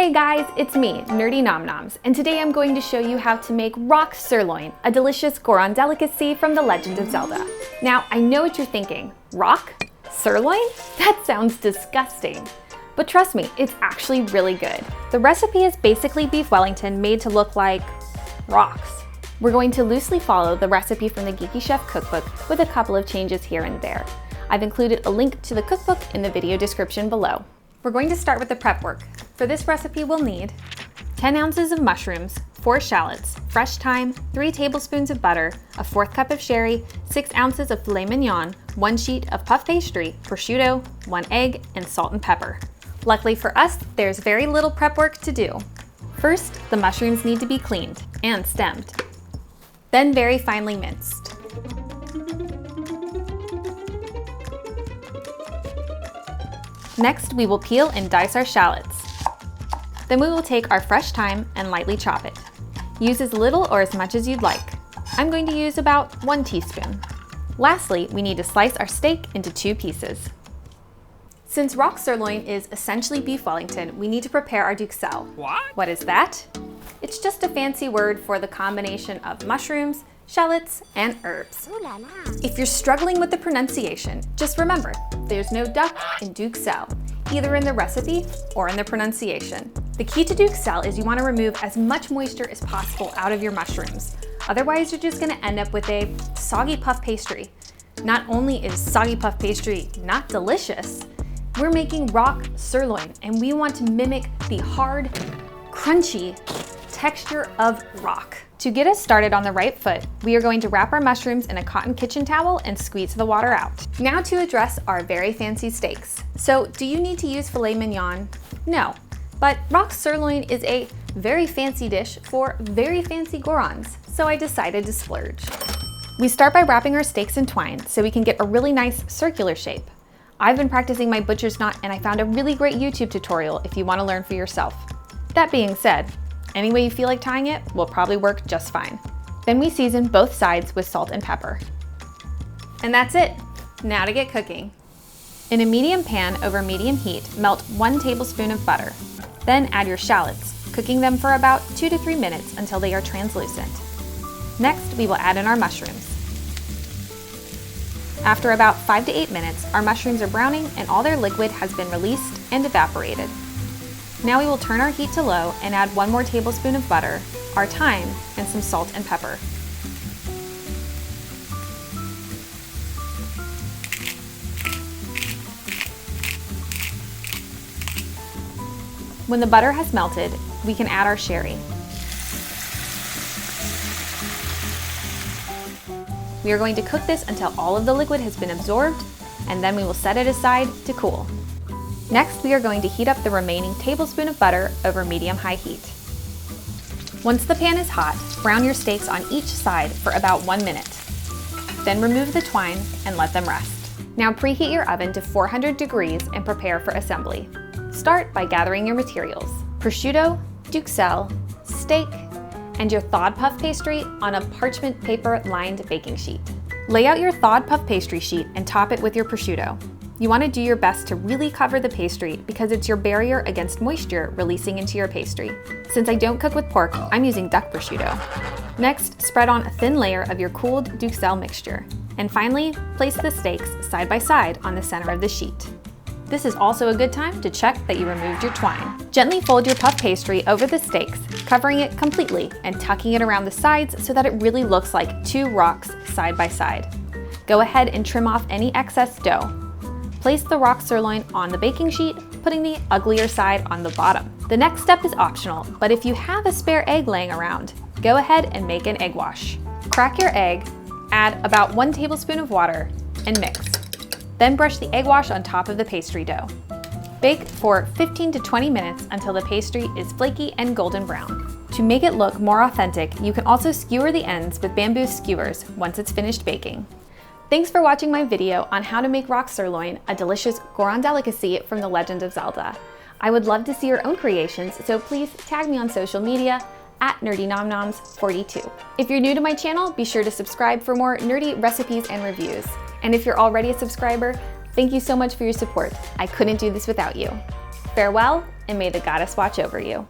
Hey guys, it's me, Nerdy Nom Noms, and today I'm going to show you how to make Rock Sirloin, a delicious Goron delicacy from The Legend of Zelda. Now, I know what you're thinking. Rock? Sirloin? That sounds disgusting. But trust me, it's actually really good. The recipe is basically beef Wellington made to look like rocks. We're going to loosely follow the recipe from the Geeky Chef cookbook with a couple of changes here and there. I've included a link to the cookbook in the video description below. We're going to start with the prep work. For this recipe, we'll need 10 ounces of mushrooms, 4 shallots, fresh thyme, 3 tablespoons of butter, a 1/4 cup of sherry, 6 ounces of filet mignon, 1 sheet of puff pastry, prosciutto, 1 egg, and salt and pepper. Luckily for us, there's very little prep work to do. First, the mushrooms need to be cleaned and stemmed, then very finely minced. Next, we will peel and dice our shallots. Then we will take our fresh thyme and lightly chop it. Use as little or as much as you'd like. I'm going to use about 1 teaspoon. Lastly, we need to slice our steak into 2 pieces. Since rock sirloin is essentially beef Wellington, we need to prepare our Duxelles. What is that? It's just a fancy word for the combination of mushrooms, shallots, and herbs. If you're struggling with the pronunciation, just remember, there's no duck in Duxelles, either in the recipe or in the pronunciation. The key to Duxelles is you want to remove as much moisture as possible out of your mushrooms. Otherwise, you're just going to end up with a soggy puff pastry. Not only is soggy puff pastry not delicious, we're making rock sirloin, and we want to mimic the hard, crunchy texture of rock. To get us started on the right foot, we are going to wrap our mushrooms in a cotton kitchen towel and squeeze the water out. Now to address our very fancy steaks. So, do you need to use filet mignon? No, but rock sirloin is a very fancy dish for very fancy Gorons, so I decided to splurge. We start by wrapping our steaks in twine so we can get a really nice circular shape. I've been practicing my butcher's knot and I found a really great YouTube tutorial if you want to learn for yourself. That being said, any way you feel like tying it will probably work just fine. Then we season both sides with salt and pepper. And that's it. Now to get cooking. In a medium pan over medium heat, melt 1 tablespoon of butter. Then add your shallots, cooking them for about 2 to 3 minutes until they are translucent. Next, we will add in our mushrooms. After about 5 to 8 minutes, our mushrooms are browning and all their liquid has been released and evaporated. Now we will turn our heat to low and add 1 more tablespoon of butter, our thyme, and some salt and pepper. When the butter has melted, we can add our sherry. We are going to cook this until all of the liquid has been absorbed, and then we will set it aside to cool. Next, we are going to heat up the remaining tablespoon of butter over medium-high heat. Once the pan is hot, brown your steaks on each side for about 1 minute. Then remove the twine and let them rest. Now preheat your oven to 400 degrees and prepare for assembly. Start by gathering your materials: prosciutto, Duxelles, steak, and your thawed puff pastry on a parchment paper lined baking sheet. Lay out your thawed puff pastry sheet and top it with your prosciutto. You want to do your best to really cover the pastry because it's your barrier against moisture releasing into your pastry. Since I don't cook with pork, I'm using duck prosciutto. Next, spread on a thin layer of your cooled Duxelles mixture. And finally, place the steaks side by side on the center of the sheet. This is also a good time to check that you removed your twine. Gently fold your puff pastry over the steaks, covering it completely and tucking it around the sides so that it really looks like 2 rocks side by side. Go ahead and trim off any excess dough. Place the rock sirloin on the baking sheet, putting the uglier side on the bottom. The next step is optional, but if you have a spare egg laying around, go ahead and make an egg wash. Crack your egg, add about 1 tablespoon of water, and mix. Then brush the egg wash on top of the pastry dough. Bake for 15 to 20 minutes until the pastry is flaky and golden brown. To make it look more authentic, you can also skewer the ends with bamboo skewers once it's finished baking. Thanks for watching my video on how to make rock sirloin, a delicious Goron delicacy from The Legend of Zelda. I would love to see your own creations, so please tag me on social media at nerdynomnoms42. If you're new to my channel, be sure to subscribe for more nerdy recipes and reviews. And if you're already a subscriber, thank you so much for your support. I couldn't do this without you. Farewell, and may the goddess watch over you.